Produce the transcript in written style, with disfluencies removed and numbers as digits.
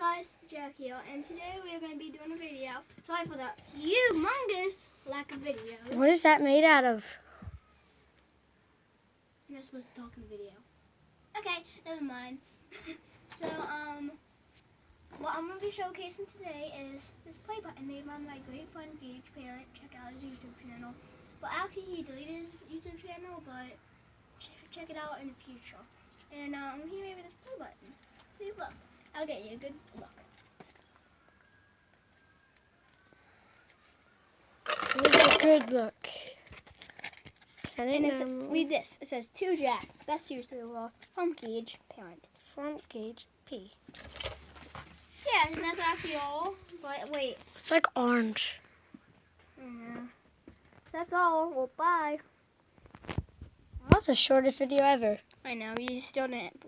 guys, Jack here, and today we are going to be doing a video. Sorry for the humongous lack of videos. What is that made out of? You're not supposed to talk in the video. Okay, never mind. So, what I'm going to be showcasing today is this play button made by my great friend Gage parent. Check out his YouTube channel. But actually, he deleted his YouTube channel, but check it out in the future. And he made me this play button. See, look. I'll get you a good look. Here's a good look. Read this. It says, "To Jack, best user of the world, from Gage, parent." From Gage P. Yeah, and that's actually all. But wait. It's like orange. Yeah. That's all. Well, bye. That was the shortest video ever. I know, you still didn't